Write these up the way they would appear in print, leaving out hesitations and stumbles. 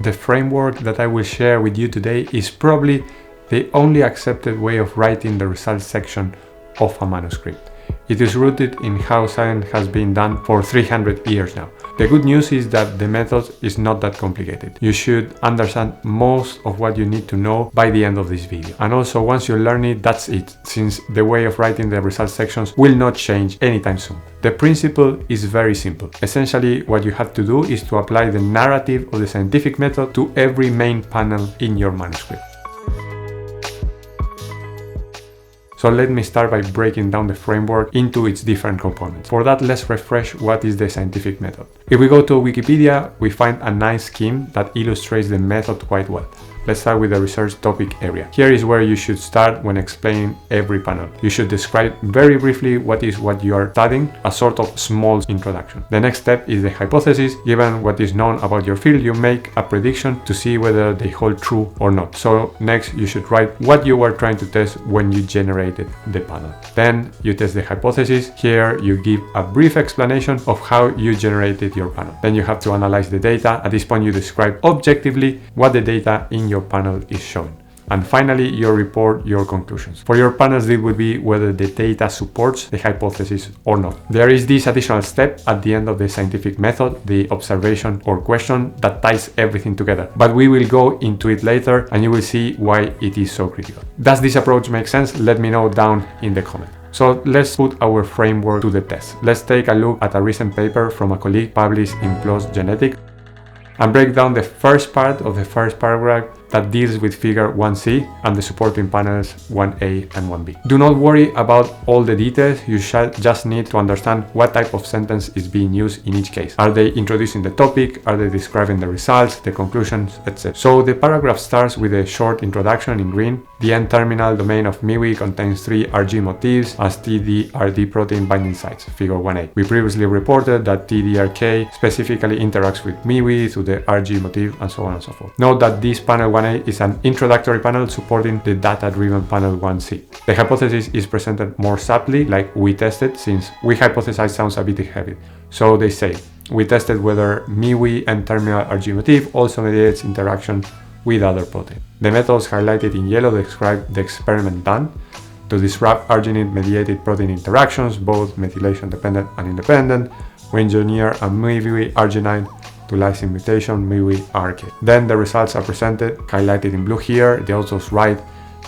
the framework that I will share with you today is probably the only accepted way of writing the results section of a manuscript. It is rooted in how science has been done for 300 years now. The good news is that the method is not that complicated. You should understand most of what you need to know by the end of this video. And also, once you learn it, that's it, since the way of writing the results sections will not change anytime soon. The principle is very simple. Essentially, what you have to do is to apply the narrative of the scientific method to every main panel in your manuscript. So let me start by breaking down the framework into its different components. For that, let's refresh what is the scientific method. If we go to Wikipedia, we find a nice scheme that illustrates the method quite well. Let's start with the research topic area. Here is where you should start when explaining every panel. You should describe very briefly what you are studying, a sort of small introduction. The next step is the hypothesis. Given what is known about your field, you make a prediction to see whether they hold true or not. So next, you should write what you were trying to test when you generated the panel. Then you test the hypothesis. Here you give a brief explanation of how you generated your panel. Then you have to analyze the data. At this point, you describe objectively what the data in your panel is showing. And finally, you report your conclusions. For your panels, it would be whether the data supports the hypothesis or not. There is this additional step at the end of the scientific method, the observation or question, that ties everything together. But we will go into it later and you will see why it is so critical. Does this approach make sense? Let me know down in the comment. So let's put our framework to the test. Let's take a look at a recent paper from a colleague published in PLOS Genetics and break down the first part of the first paragraph that deals with figure 1C and the supporting panels 1A and 1B. Do not worry about all the details, you shall just need to understand what type of sentence is being used in each case. Are they introducing the topic? Are they describing the results, the conclusions, etc.? So the paragraph starts with a short introduction in green. The N-terminal domain of MIWI contains 3 RG motifs as TDRD protein binding sites, figure 1A. We previously reported that TDRK specifically interacts with MIWI through the RG motif and so on and so forth. Note that this panel 1A is an introductory panel supporting the data-driven panel 1C. The hypothesis is presented more subtly, like we tested, since we hypothesize sounds a bit heavy. So they say, we tested whether MIWI and terminal RG motif also mediates interaction with other proteins. The methods highlighted in yellow describe the experiment done to disrupt arginine-mediated protein interactions, both methylation-dependent and independent. We engineer a MIWI arginine to lysine mutation MIWI-RK. Then the results are presented, highlighted in blue here. The authors write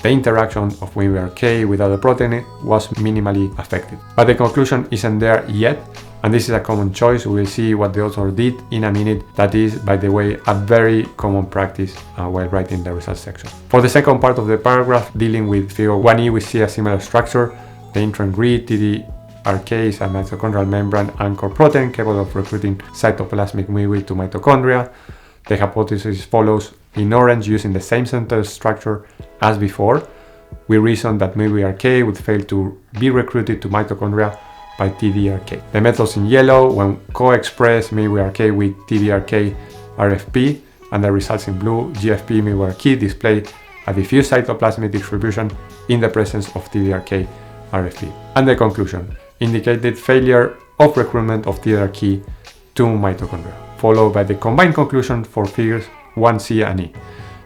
the interaction of MIWI-RK with other protein was minimally affected. But the conclusion isn't there yet, and this is a common choice. We will see what the author did in a minute. That is, by the way, a very common practice while writing the results section. For the second part of the paragraph, dealing with figure 1E, we see a similar structure. The intron grid, TDRK is a mitochondrial membrane anchor protein capable of recruiting cytoplasmic MIWI to mitochondria. The hypothesis follows in orange using the same sentence structure as before. We reasoned that MIWI-RK would fail to be recruited to mitochondria by TDRK. The methods in yellow when co-express MIWI-RK with TDRK RFP, and the results in blue, GFP MIWI-RK display a diffuse cytoplasmic distribution in the presence of TDRK RFP. And the conclusion indicated failure of recruitment of TDRK to mitochondria, followed by the combined conclusion for figures 1C and E.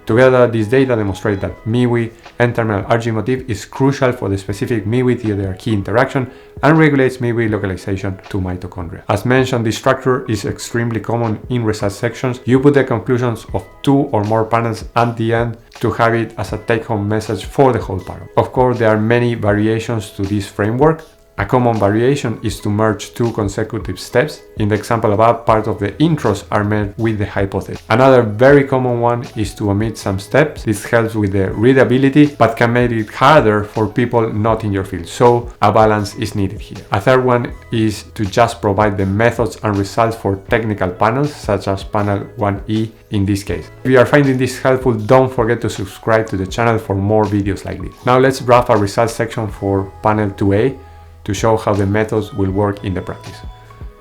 Together, these data demonstrate that MIWI N-terminal RG motif is crucial for the specific MIWI-TDRK interaction and regulates MIWI localization to mitochondria. As mentioned, this structure is extremely common in results sections. You put the conclusions of 2 or more panels at the end to have it as a take-home message for the whole paragraph. Of course, there are many variations to this framework. A common variation is to merge 2 consecutive steps. In the example above, part of the intros are merged with the hypothesis. Another very common one is to omit some steps. This helps with the readability, but can make it harder for people not in your field. So a balance is needed here. A third one is to just provide the methods and results for technical panels, such as panel 1E in this case. If you are finding this helpful, don't forget to subscribe to the channel for more videos like this. Now let's draft a results section for panel 2A. To show how the methods will work in the practice.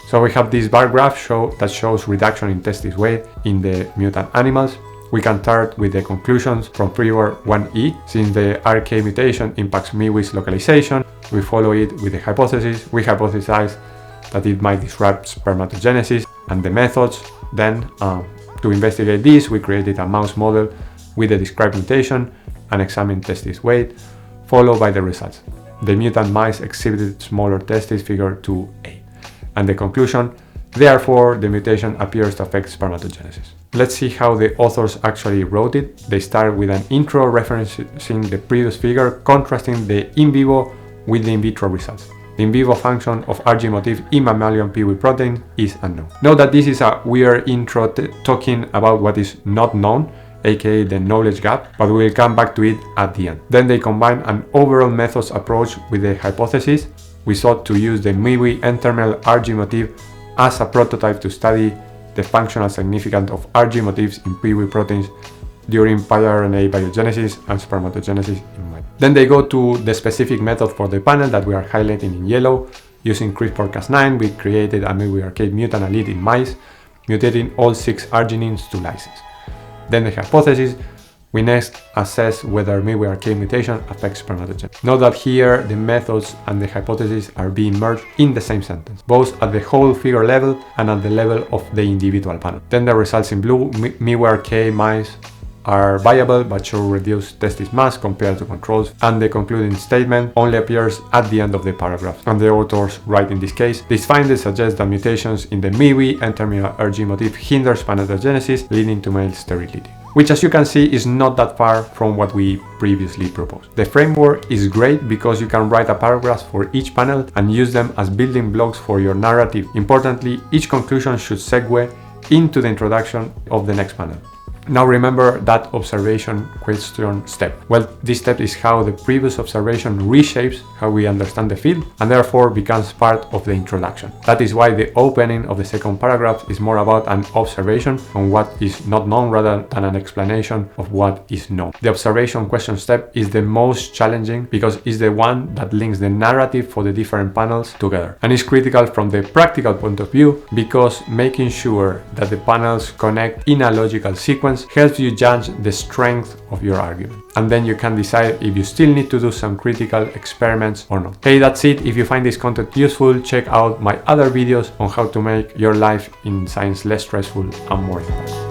So we have this bar graph that shows reduction in testis weight in the mutant animals. We can start with the conclusions from figure 1E. Since the RK mutation impacts MIWI's localization, we follow it with the hypothesis. We hypothesize that it might disrupt spermatogenesis, and the methods then To investigate this, we created a mouse model with the described mutation and examined testis weight, followed by the results. The mutant mice exhibited smaller testes, figure 2a. And the conclusion, therefore, the mutation appears to affect spermatogenesis. Let's see how the authors actually wrote it. They start with an intro referencing the previous figure, contrasting the in vivo with the in vitro results. The in vivo function of Rg motif in mammalian PW protein is unknown. Note that this is a weird intro talking about what is not known, aka the knowledge gap, but we will come back to it at the end. Then they combine an overall methods approach with the hypothesis. We sought to use the MIWI N-terminal Rg motif as a prototype to study the functional significance of Rg motifs in PW proteins during pRNA biogenesis and spermatogenesis in mice. Then they go to the specific method for the panel that we are highlighting in yellow. Using CRISPR-Cas9, we created a MIWI arcade mutant allele in mice, mutating all 6 arginines to lysines. Then the hypothesis, we next assess whether MIWI arcade mutation affects spermatogenesis. Note that here the methods and the hypothesis are being merged in the same sentence, both at the whole figure level and at the level of the individual panel. Then the results in blue, MIWI arcade mice are viable but show reduced testis mass compared to controls, and the concluding statement only appears at the end of the paragraph. And the authors write in this case, these findings suggest that mutations in the MIWI N-terminal Rg motif hinder spermatogenesis, leading to male sterility. Which, as you can see, is not that far from what we previously proposed. The framework is great because you can write a paragraph for each panel and use them as building blocks for your narrative. Importantly, each conclusion should segue into the introduction of the next panel. Now remember that observation question step. Well, this step is how the previous observation reshapes how we understand the field and therefore becomes part of the introduction. That is why the opening of the second paragraph is more about an observation on what is not known rather than an explanation of what is known. The observation question step is the most challenging because it's the one that links the narrative for the different panels together, and is critical from the practical point of view because making sure that the panels connect in a logical sequence helps you judge the strength of your argument. And then you can decide if you still need to do some critical experiments or not. Hey, that's it. If you find this content useful, check out my other videos on how to make your life in science less stressful and more fun.